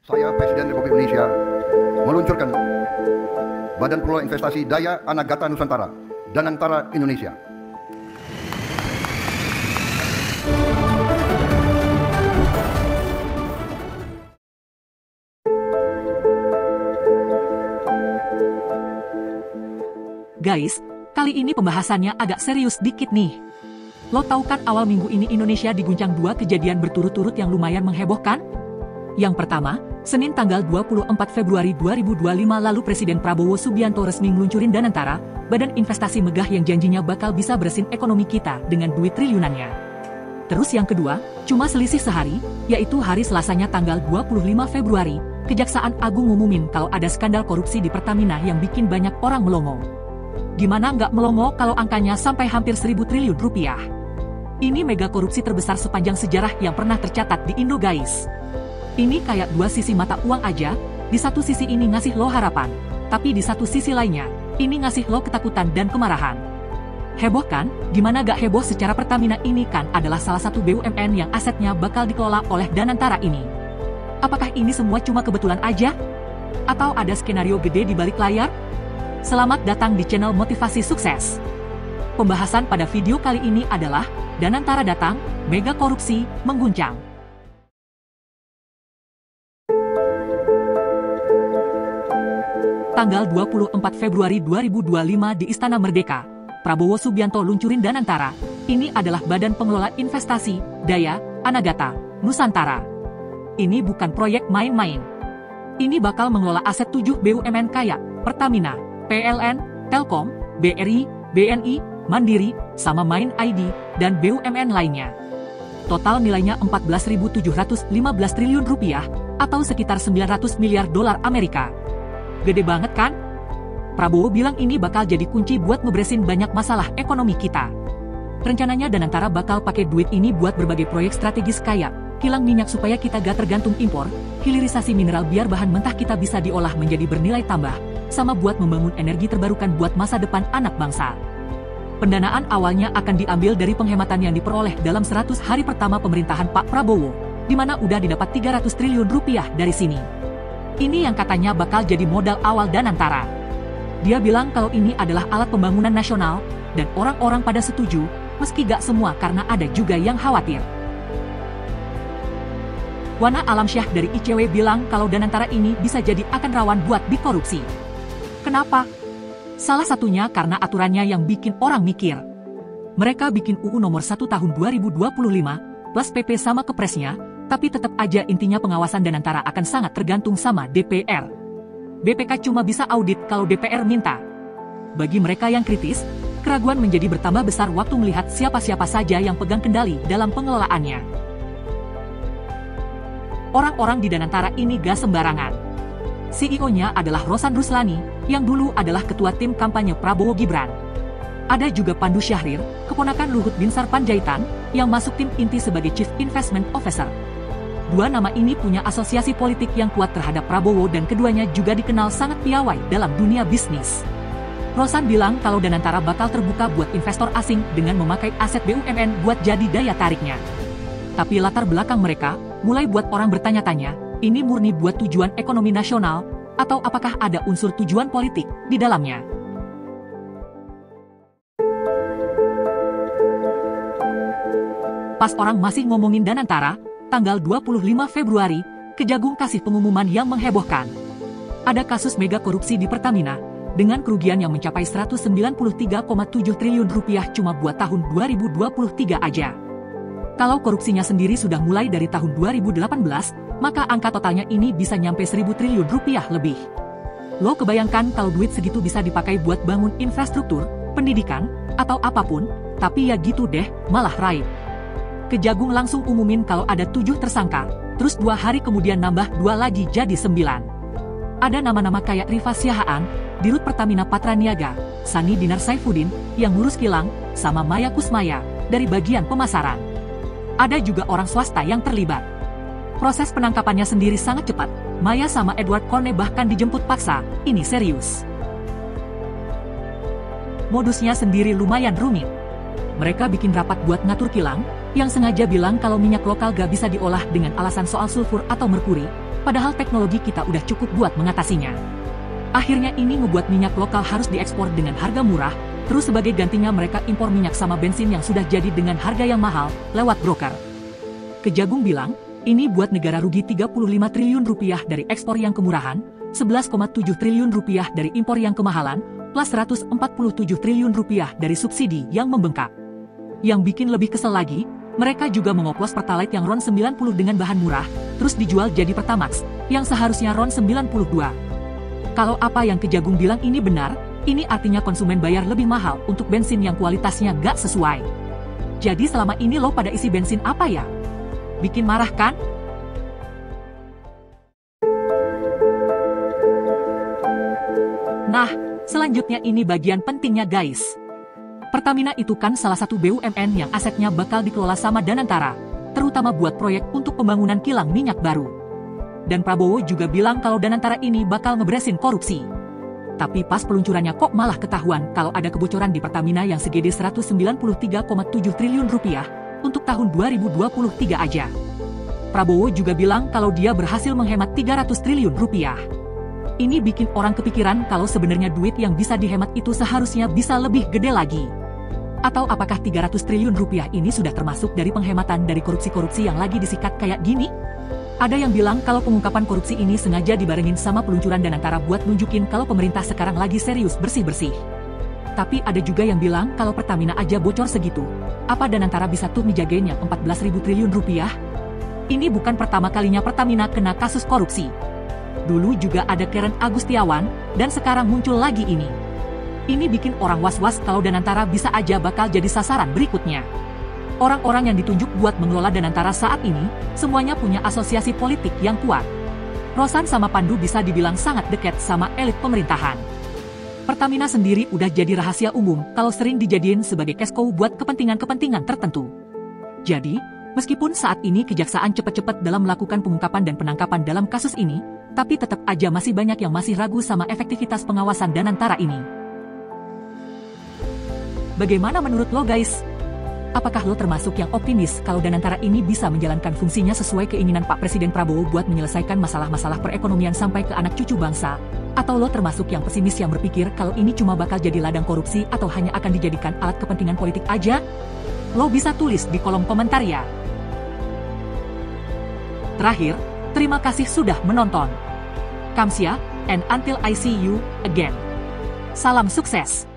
Saya Presiden Republik Indonesia meluncurkan Badan Pengelola Investasi Daya Anagata Nusantara, Danantara Indonesia. Guys, kali ini pembahasannya agak serius dikit nih. Lo tahu kan awal minggu ini Indonesia diguncang dua kejadian berturut-turut yang lumayan menghebohkan? Yang pertama, Senin tanggal 24 Februari 2025 lalu Presiden Prabowo Subianto resmi meluncurin Danantara, badan investasi megah yang janjinya bakal bisa beresin ekonomi kita dengan duit triliunannya. Terus yang kedua, cuma selisih sehari, yaitu hari Selasanya tanggal 25 Februari, Kejaksaan Agung ngumumin kalau ada skandal korupsi di Pertamina yang bikin banyak orang melongo. Gimana nggak melongo kalau angkanya sampai hampir 1.000 triliun rupiah? Ini mega korupsi terbesar sepanjang sejarah yang pernah tercatat di Indo guys. Ini kayak dua sisi mata uang aja, di satu sisi ini ngasih lo harapan, tapi di satu sisi lainnya, ini ngasih lo ketakutan dan kemarahan. Heboh kan? Gimana gak heboh secara Pertamina ini kan adalah salah satu BUMN yang asetnya bakal dikelola oleh Danantara ini. Apakah ini semua cuma kebetulan aja? Atau ada skenario gede di balik layar? Selamat datang di channel Motivasi Sukses. Pembahasan pada video kali ini adalah Danantara datang, mega korupsi, mengguncang. Tanggal 24 Februari 2025 di Istana Merdeka, Prabowo Subianto luncurin Danantara. Ini adalah Badan Pengelola Investasi Daya Anagata Nusantara. Ini bukan proyek main-main. Ini bakal mengelola aset 7 BUMN kayak Pertamina, PLN, Telkom, BRI, BNI, Mandiri, sama Main ID, dan BUMN lainnya. Total nilainya 14.715 triliun rupiah, atau sekitar 900 miliar dolar Amerika. Gede banget kan? Prabowo bilang ini bakal jadi kunci buat ngebresin banyak masalah ekonomi kita. Rencananya Danantara bakal pakai duit ini buat berbagai proyek strategis kayak kilang minyak supaya kita gak tergantung impor, hilirisasi mineral biar bahan mentah kita bisa diolah menjadi bernilai tambah, sama buat membangun energi terbarukan buat masa depan anak bangsa. Pendanaan awalnya akan diambil dari penghematan yang diperoleh dalam 100 hari pertama pemerintahan Pak Prabowo, di mana udah didapat 300 triliun rupiah dari sini. Ini yang katanya bakal jadi modal awal Danantara. Dia bilang kalau ini adalah alat pembangunan nasional, dan orang-orang pada setuju, meski gak semua karena ada juga yang khawatir. Wana Alamsyah dari ICW bilang kalau Danantara ini bisa jadi akan rawan buat dikorupsi. Kenapa? Salah satunya karena aturannya yang bikin orang mikir. Mereka bikin UU nomor 1 tahun 2025, plus PP sama Kepresnya, tapi tetap aja intinya pengawasan Danantara akan sangat tergantung sama DPR. BPK cuma bisa audit kalau DPR minta. Bagi mereka yang kritis, keraguan menjadi bertambah besar waktu melihat siapa-siapa saja yang pegang kendali dalam pengelolaannya. Orang-orang di Danantara ini gak sembarangan. CEO-nya adalah Rosan Ruslani, yang dulu adalah ketua tim kampanye Prabowo Gibran. Ada juga Pandu Syahrir, keponakan Luhut Binsar Panjaitan, yang masuk tim inti sebagai Chief Investment Officer. Dua nama ini punya asosiasi politik yang kuat terhadap Prabowo dan keduanya juga dikenal sangat piawai dalam dunia bisnis. Rosan bilang kalau Danantara bakal terbuka buat investor asing dengan memakai aset BUMN buat jadi daya tariknya. Tapi latar belakang mereka, mulai buat orang bertanya-tanya, ini murni buat tujuan ekonomi nasional, atau apakah ada unsur tujuan politik di dalamnya? Pas orang masih ngomongin Danantara, tanggal 25 Februari, Kejagung kasih pengumuman yang menghebohkan. Ada kasus mega korupsi di Pertamina, dengan kerugian yang mencapai 193,7 triliun rupiah cuma buat tahun 2023 aja. Kalau korupsinya sendiri sudah mulai dari tahun 2018, maka angka totalnya ini bisa nyampe 1.000 triliun rupiah lebih. Lo kebayangkan kalau duit segitu bisa dipakai buat bangun infrastruktur, pendidikan, atau apapun, tapi ya gitu deh, malah raib. Kejagung langsung umumin kalau ada 7 tersangka, terus 2 hari kemudian nambah 2 lagi jadi 9. Ada nama-nama kayak Rifa Siahaan, Dirut Pertamina Patraniaga, Sani Dinar Saifuddin, yang ngurus kilang, sama Maya Kusmaya, dari bagian pemasaran. Ada juga orang swasta yang terlibat. Proses penangkapannya sendiri sangat cepat, Maya sama Edward Kone bahkan dijemput paksa, ini serius. Modusnya sendiri lumayan rumit. Mereka bikin rapat buat ngatur kilang, yang sengaja bilang kalau minyak lokal gak bisa diolah dengan alasan soal sulfur atau merkuri, Padahal teknologi kita udah cukup buat mengatasinya. Akhirnya ini ngebuat minyak lokal harus diekspor dengan harga murah, terus sebagai gantinya mereka impor minyak sama bensin yang sudah jadi dengan harga yang mahal, lewat broker. Kejagung bilang, ini buat negara rugi 35 triliun rupiah dari ekspor yang kemurahan, 11,7 triliun rupiah dari impor yang kemahalan, plus 147 triliun rupiah dari subsidi yang membengkak. Yang bikin lebih kesel lagi, mereka juga mengoplos Pertalite yang RON 90 dengan bahan murah, terus dijual jadi Pertamax, yang seharusnya RON 92. Kalau apa yang Kejagung bilang ini benar, ini artinya konsumen bayar lebih mahal untuk bensin yang kualitasnya gak sesuai. Jadi selama ini lo pada isi bensin apa ya? Bikin marah kan? Nah, selanjutnya ini bagian pentingnya guys. Pertamina itu kan salah satu BUMN yang asetnya bakal dikelola sama Danantara, terutama buat proyek untuk pembangunan kilang minyak baru. Dan Prabowo juga bilang kalau Danantara ini bakal ngebresin korupsi. Tapi pas peluncurannya kok malah ketahuan kalau ada kebocoran di Pertamina yang segede 193,7 triliun rupiah untuk tahun 2023 aja. Prabowo juga bilang kalau dia berhasil menghemat 300 triliun rupiah. Ini bikin orang kepikiran kalau sebenarnya duit yang bisa dihemat itu seharusnya bisa lebih gede lagi. Atau apakah 300 triliun rupiah ini sudah termasuk dari penghematan dari korupsi-korupsi yang lagi disikat kayak gini? Ada yang bilang kalau pengungkapan korupsi ini sengaja dibarengin sama peluncuran Danantara buat nunjukin kalau pemerintah sekarang lagi serius bersih-bersih. Tapi ada juga yang bilang kalau Pertamina aja bocor segitu, apa Danantara bisa tuh ngejagain yang 14.000 triliun rupiah? Ini bukan pertama kalinya Pertamina kena kasus korupsi. Dulu juga ada Karen Agustiawan, dan sekarang muncul lagi ini. Ini bikin orang was-was kalau Danantara bisa aja bakal jadi sasaran berikutnya. Orang-orang yang ditunjuk buat mengelola Danantara saat ini, semuanya punya asosiasi politik yang kuat. Rosan sama Pandu bisa dibilang sangat dekat sama elit pemerintahan. Pertamina sendiri udah jadi rahasia umum kalau sering dijadiin sebagai cash cow buat kepentingan-kepentingan tertentu. Jadi, meskipun saat ini kejaksaan cepat-cepat dalam melakukan pengungkapan dan penangkapan dalam kasus ini, tapi tetap aja masih banyak yang masih ragu sama efektivitas pengawasan Danantara ini. Bagaimana menurut lo guys? Apakah lo termasuk yang optimis kalau Danantara ini bisa menjalankan fungsinya sesuai keinginan Pak Presiden Prabowo buat menyelesaikan masalah-masalah perekonomian sampai ke anak cucu bangsa? Atau lo termasuk yang pesimis yang berpikir kalau ini cuma bakal jadi ladang korupsi atau hanya akan dijadikan alat kepentingan politik aja? Lo bisa tulis di kolom komentar ya. Terakhir, terima kasih sudah menonton. Kamsia, and until I see you again. Salam sukses.